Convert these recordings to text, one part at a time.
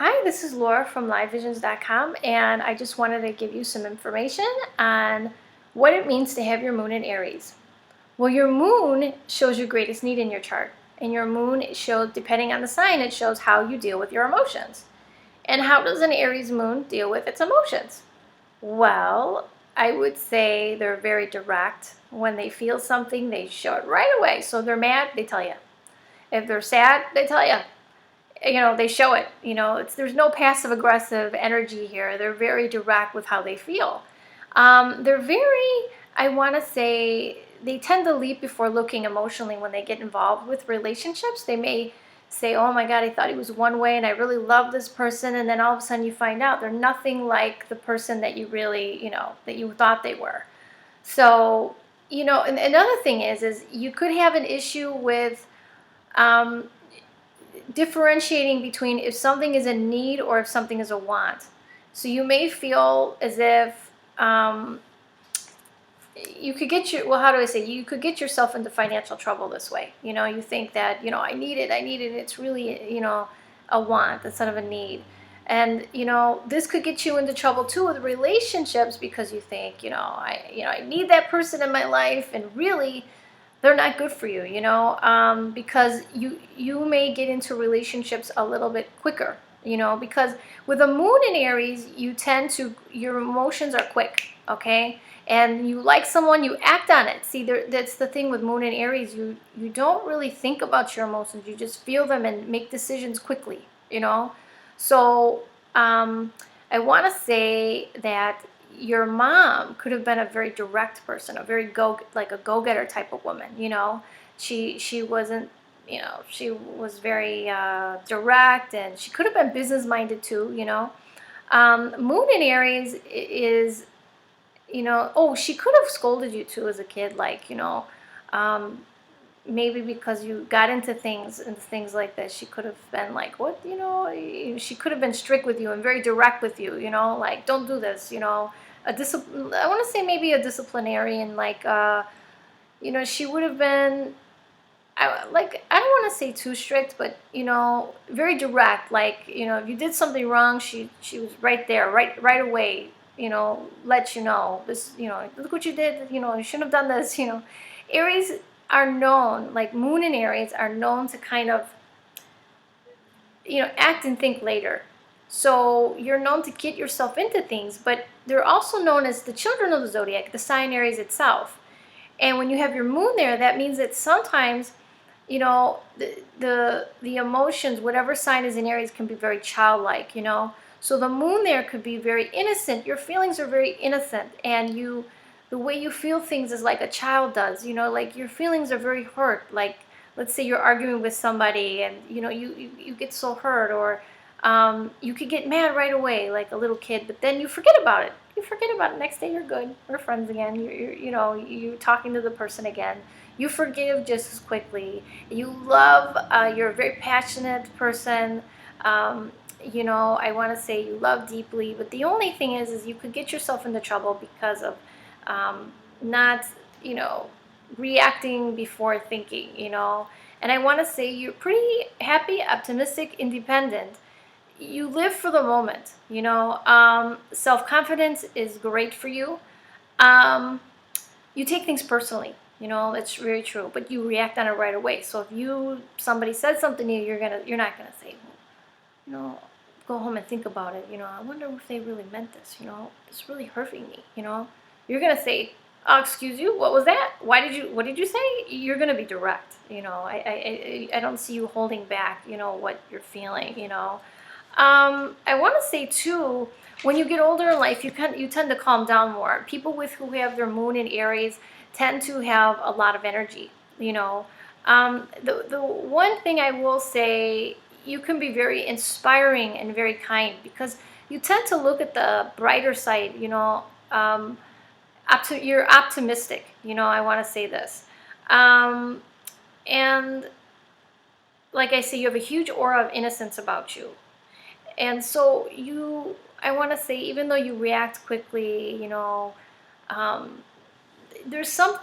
Hi, this is Laura from LiveVisions.com, and I just wanted to give you some information on what it means to have your moon in Aries. Well, your moon shows your greatest need in your chart, and your moon shows, depending on the sign, it shows how you deal with your emotions. And how does an Aries moon deal with its emotions? Well, I would say they're very direct. When they feel something, they show it right away. So they're mad, they tell you. If they're sad, they tell you. They show it. There's no passive aggressive energy here. They're very direct with how they feel. They're very, I want to say, they tend to leap before looking emotionally when they get involved with relationships. They may say, oh my God, I thought he was one way and I really love this person. And then all of a sudden you find out they're nothing like the person that you really, that you thought they were. So, and another thing is you could have an issue with, um, differentiating between if something is a need or if something is a want. So you may feel as if you could get how do I say, you could get yourself into financial trouble this way. You think that, I need it, it's really, a want instead of a need. And, this could get you into trouble too with relationships because you think, I need that person in my life, and really they're not good for you, because you may get into relationships a little bit quicker, because with a moon in Aries, your emotions are quick, okay? And you like someone, you act on it. See, that's the thing with moon in Aries, you don't really think about your emotions, you just feel them and make decisions quickly, So, I want to say that your mom could have been a very direct person, a very like a go-getter type of woman. She wasn't, she was very direct, and she could have been business-minded too. Moon in Aries is, oh, she could have scolded you too as a kid, like, um, maybe because you got into things and things like this. She could have been like, what, she could have been strict with you and very direct with you, like, don't do this, I want to say maybe a disciplinarian, like, she would have been, I don't want to say too strict, but, very direct. Like, if you did something wrong, she was right there, right away, let you know this, look what you did, you shouldn't have done this, Aries are known, like moon and Aries are known to kind of, act and think later. So you're known to get yourself into things, but they're also known as the children of the zodiac, the sign Aries itself. And when you have your moon there, that means that sometimes, the emotions, whatever sign is in Aries, can be very childlike, So the moon there could be very innocent. Your feelings are very innocent, and the way you feel things is like a child does, like your feelings are very hurt. Like, let's say you're arguing with somebody, and you get so hurt, or you could get mad right away like a little kid, but then you forget about it. Next day you're good, we're friends again. You're talking to the person again. You forgive just as quickly. You love, you're a very passionate person. I want to say you love deeply, but the only thing is you could get yourself into trouble because of not, reacting before thinking, And I want to say you're pretty happy, optimistic, independent. You live for the moment, Self-confidence is great for you. Um, you take things personally, it's very true, but you react on it right away. So if somebody says something to you, you're not gonna say, you know, go home and think about it. I wonder if they really meant this. It's really hurting me. You're gonna say, "Oh, excuse you, what was that? What did you say?" You're gonna be direct. I don't see you holding back. What you're feeling. I want to say too, when you get older in life, you tend to calm down more. People who have their moon in Aries tend to have a lot of energy. The one thing I will say, you can be very inspiring and very kind because you tend to look at the brighter side. You're optimistic. I want to say this, and like I say, you have a huge aura of innocence about you. And so I want to say, even though you react quickly, um,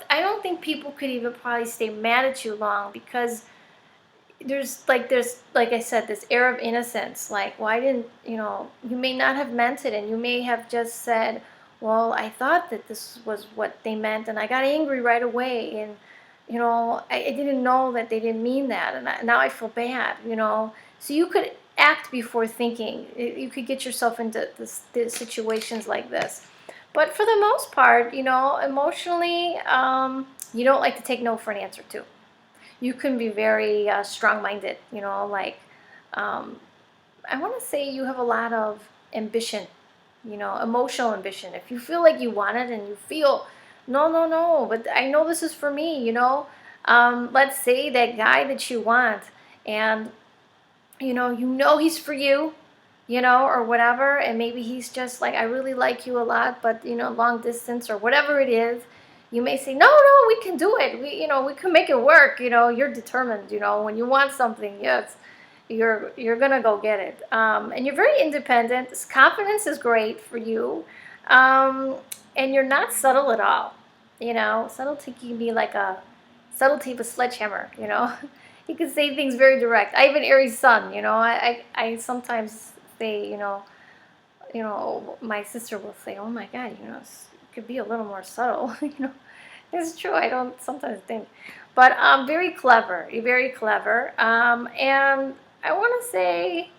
I don't think people could even probably stay mad at you long, because there's like I said, this air of innocence. Like, why didn't, you may not have meant it, and you may have just said, well, I thought that this was what they meant, and I got angry right away, and I didn't know that they didn't mean that, and now I feel bad. So you could act before thinking. You could get yourself into this situations like this. But for the most part, emotionally, you don't like to take no for an answer too. You can be very strong-minded, like, I want to say you have a lot of ambition, emotional ambition. If you feel like you want it and you feel, no, no, no, but I know this is for me, let's say that guy that you want, and he's for you, or whatever, and maybe he's just like, I really like you a lot, but long distance or whatever it is, you may say, no, no, we can do it. We can make it work. You're determined. When you want something, yes, you're gonna go get it. And you're very independent. This confidence is great for you, and you're not subtle at all. Subtlety can be like a subtlety of a sledgehammer. You can say things very direct. I have an Aries sun. I sometimes say, my sister will say, oh my God, it could be a little more subtle. It's true. I don't sometimes think, but very clever. You're very clever. And I want to say,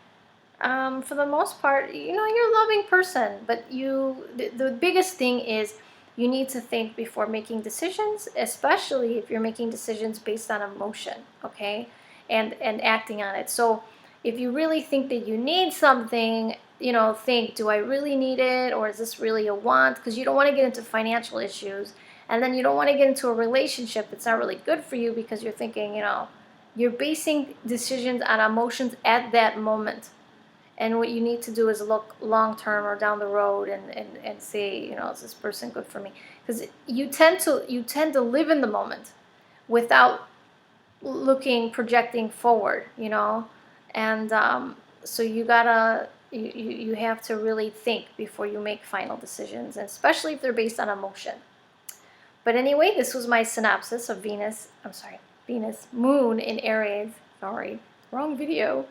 for the most part, you're a loving person, but the biggest thing is you need to think before making decisions, especially if you're making decisions based on emotion, okay, and acting on it. So if you really think that you need something, think, do I really need it, or is this really a want? Because you don't want to get into financial issues, and then you don't want to get into a relationship that's not really good for you because you're thinking, you're basing decisions on emotions at that moment. And what you need to do is look long term or down the road and say, is this person good for me? Because you tend to live in the moment without projecting forward, and so you have to really think before you make final decisions, and especially if they're based on emotion. But anyway, this was my synopsis of Venus, Moon in Aries. Sorry, wrong video.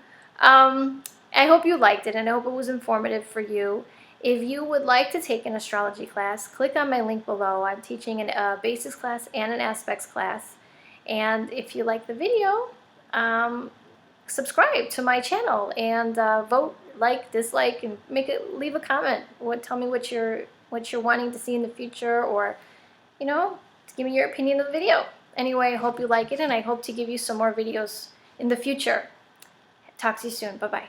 I hope you liked it, and I hope it was informative for you. If you would like to take an astrology class, click on my link below. I'm teaching a basis class and an aspects class. And if you like the video, subscribe to my channel and vote, like, dislike, and leave a comment. Tell me what you're wanting to see in the future, or give me your opinion of the video. Anyway, I hope you like it, and I hope to give you some more videos in the future. Talk to you soon. Bye-bye.